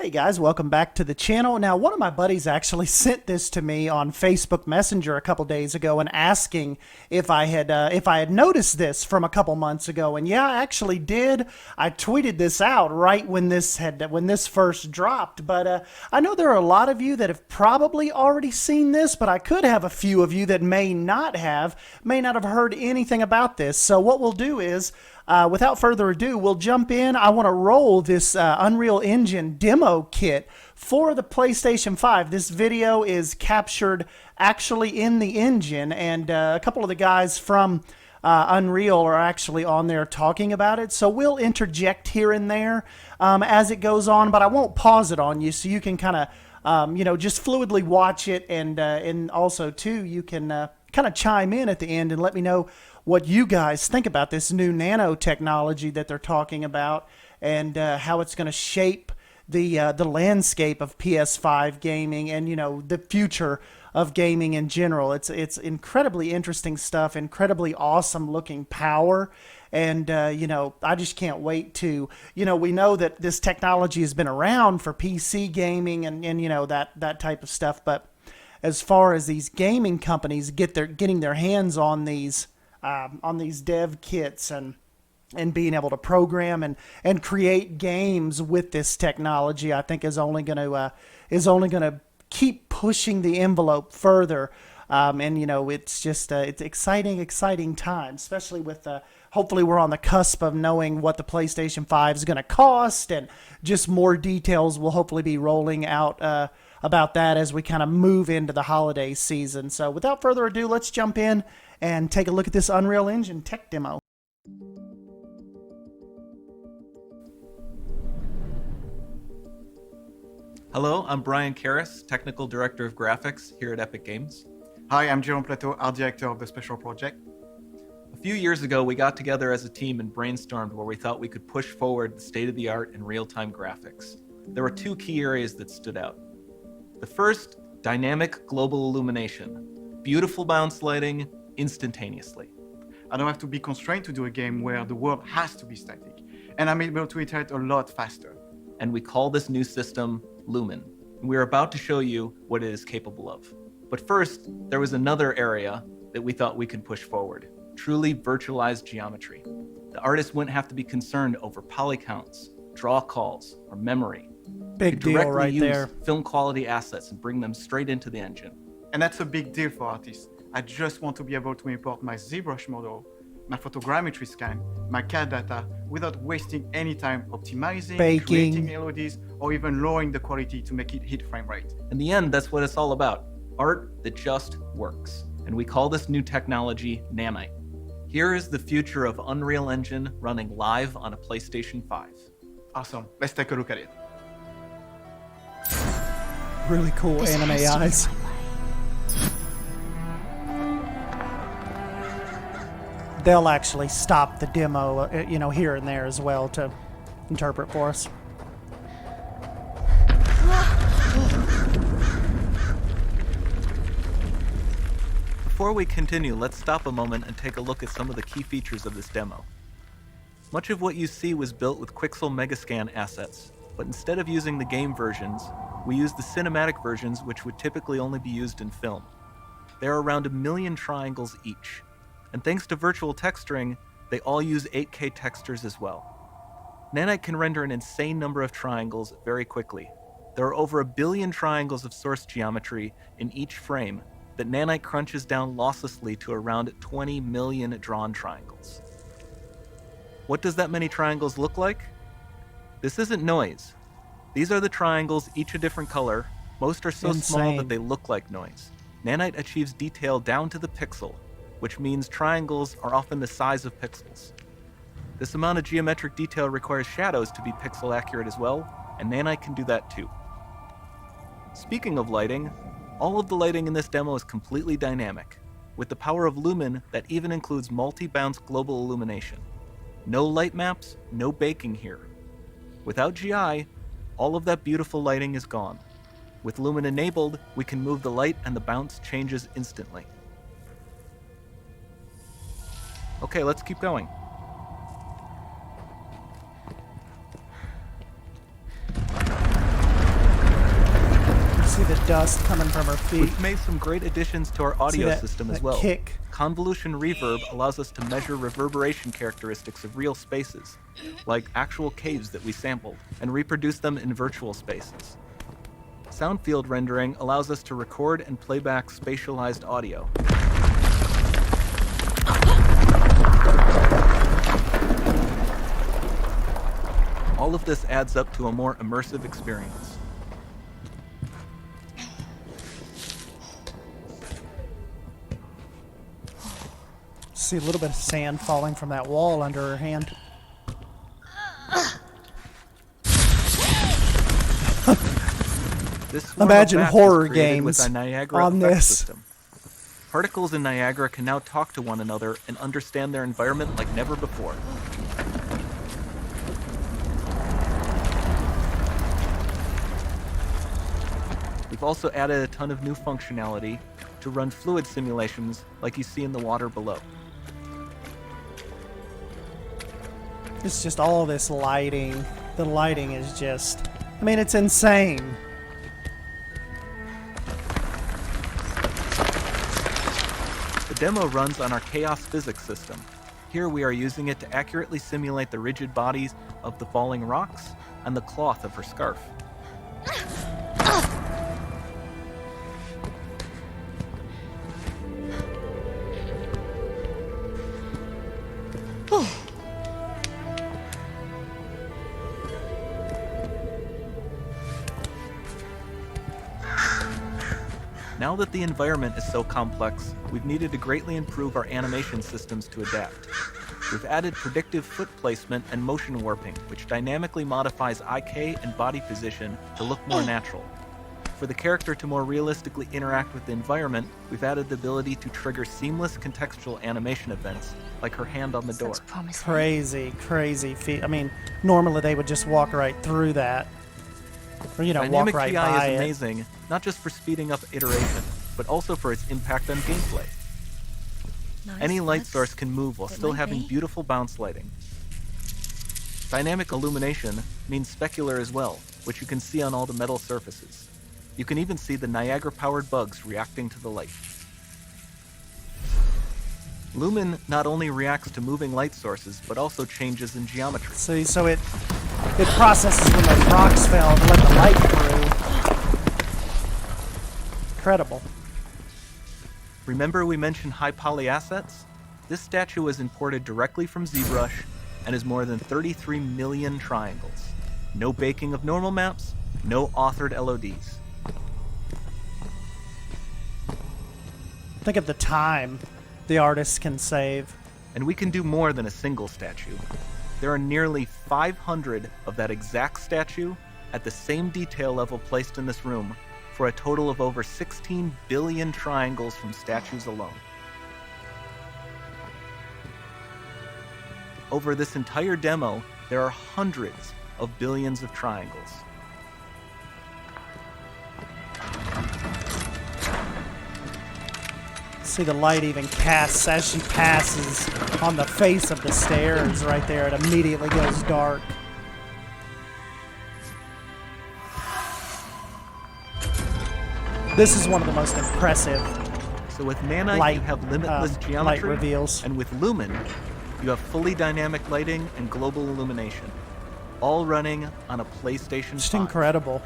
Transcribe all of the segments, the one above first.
Hey guys, welcome back to the channel. Now, one of my buddies actually sent this to me on Facebook Messenger a couple days ago and asking if I had noticed this from a couple months ago. And yeah, I actually did. I tweeted this out right when this first dropped. But I know there are a lot of you that have probably already seen this, but I could have a few of you that may not have heard anything about this. So what we'll do is, without further ado, we'll jump in. I want to roll this Unreal Engine demo kit for the PlayStation 5. This video is captured actually in the engine, and a couple of the guys from Unreal are actually on there talking about it. So we'll interject here and there as it goes on, but I won't pause it on you, so you can kind of just fluidly watch it, and also too you can kind of chime in at the end and let me know what you guys think about this new nanotechnology that they're talking about, and how it's going to shape the landscape of PS5 gaming and the future of gaming in general. It's incredibly interesting stuff, incredibly awesome looking power, and I just can't wait to we know that this technology has been around for PC gaming and that type of stuff, but as far as these gaming companies getting their hands on these dev kits and being able to program and create games with this technology, I think is only going to keep pushing the envelope further. It's just it's exciting time, especially with hopefully we're on the cusp of knowing what the PlayStation 5 is going to cost, and just more details will hopefully be rolling out about that as we kind of move into the holiday season. So without further ado, let's jump in and take a look at this Unreal Engine tech demo. Hello, I'm Brian Karras, Technical Director of Graphics here at Epic Games. Hi, I'm Jerome Plateau, Art Director of the Special Project. A few years ago, we got together as a team and brainstormed where we thought we could push forward the state-of-the-art in real-time graphics. There were two key areas that stood out. The first, dynamic global illumination. Beautiful bounce lighting, instantaneously. I don't have to be constrained to do a game where the world has to be static, and I'm able to iterate a lot faster. And we call this new system Lumen. We're about to show you what it is capable of. But first, there was another area that we thought we could push forward. Truly virtualized geometry. The artist wouldn't have to be concerned over poly counts, draw calls, or memory. Big deal right there. Film quality assets and bring them straight into the engine. And that's a big deal for artists. I just want to be able to import my ZBrush model, my photogrammetry scan, my CAD data without wasting any time optimizing, creating melodies, or even lowering the quality to make it hit frame rate. In the end, that's what it's all about. Art that just works. And we call this new technology Nanite. Here is the future of Unreal Engine running live on a PlayStation 5. Awesome. Let's take a look at it. Really cool anime eyes. They'll actually stop the demo, here and there as well to interpret for us. Before we continue, let's stop a moment and take a look at some of the key features of this demo. Much of what you see was built with Quixel Megascan assets, but instead of using the game versions, we used the cinematic versions, which would typically only be used in film. There are around 1 million triangles each, and thanks to virtual texturing, they all use 8K textures as well. Nanite can render an insane number of triangles very quickly. There are over 1 billion triangles of source geometry in each frame that Nanite crunches down losslessly to around 20 million drawn triangles. What does that many triangles look like? This isn't noise. These are the triangles, each a different color. Most are so small that they look like noise. Nanite achieves detail down to the pixel, which means triangles are often the size of pixels. This amount of geometric detail requires shadows to be pixel accurate as well, and Nanite can do that too. Speaking of lighting, all of the lighting in this demo is completely dynamic, with the power of Lumen that even includes multi-bounce global illumination. No light maps, no baking here. Without GI, all of that beautiful lighting is gone. With Lumen enabled, we can move the light and the bounce changes instantly. Okay, let's keep going. See the dust coming from her feet. We've made some great additions to our audio system as well. Kick. Convolution Reverb allows us to measure reverberation characteristics of real spaces, like actual caves that we sampled, and reproduce them in virtual spaces. Sound field rendering allows us to record and play back spatialized audio. All of this adds up to a more immersive experience. See a little bit of sand falling from that wall under her hand. Imagine horror games on this. System. Particles in Niagara can now talk to one another and understand their environment like never before. We've also added a ton of new functionality to run fluid simulations like you see in the water below. It's just all this lighting. The lighting is just, I mean, it's insane. The demo runs on our chaos physics system. Here we are using it to accurately simulate the rigid bodies of the falling rocks and the cloth of her scarf. Now that the environment is so complex, we've needed to greatly improve our animation systems to adapt. We've added predictive foot placement and motion warping, which dynamically modifies IK and body position to look more natural. For the character to more realistically interact with the environment, we've added the ability to trigger seamless contextual animation events, like her hand on the door. Crazy, crazy feat. I mean, normally they would just walk right through that. Or, you know, Dynamic walk right GI by is amazing, not just for speeding up iteration, but also for its impact on gameplay. Any light source can move while still having beautiful bounce lighting. Dynamic illumination means specular as well, which you can see on all the metal surfaces. You can even see the Niagara-powered bugs reacting to the light. Lumen not only reacts to moving light sources, but also changes in geometry. See, so it processes when those rocks fell to let the light through. Incredible. Remember we mentioned high poly assets? This statue was imported directly from ZBrush and is more than 33 million triangles. No baking of normal maps, no authored LODs. Think of the time the artists can save. And we can do more than a single statue. There are nearly 500 of that exact statue at the same detail level placed in this room for a total of over 16 billion triangles from statues alone. Over this entire demo, there are hundreds of billions of triangles. See, the light even casts as she passes on the face of the stairs right there. It immediately goes dark. This is one of the most impressive So with Nanite, light, you have limitless light geometry, reveals. and with Lumen, you have fully dynamic lighting and global illumination, all running on a PlayStation 5. Just incredible.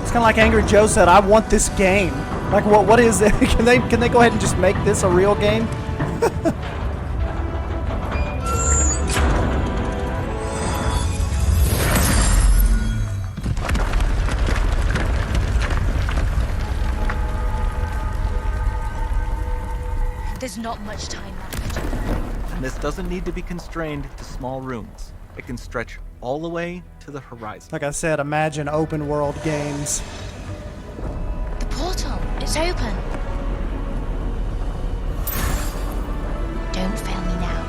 It's kind of like Angry Joe said, I want this game. Like, what is it? Can they go ahead and just make this a real game? There's not much time left. And this doesn't need to be constrained to small rooms. It can stretch all the way to the horizon. Like I said, imagine open world games. The portal, it's open. Don't fail me now.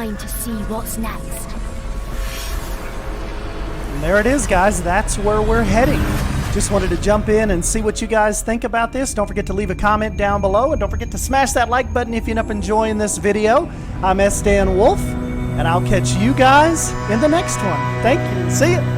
time to see what's next. And there it is, guys. That's where we're heading. Just wanted to jump in and see what you guys think about this. Don't forget to leave a comment down below, and don't forget to smash that like button if you end up enjoying this video. I'm S. Dan Wolf, and I'll catch you guys in the next one. Thank you. See ya.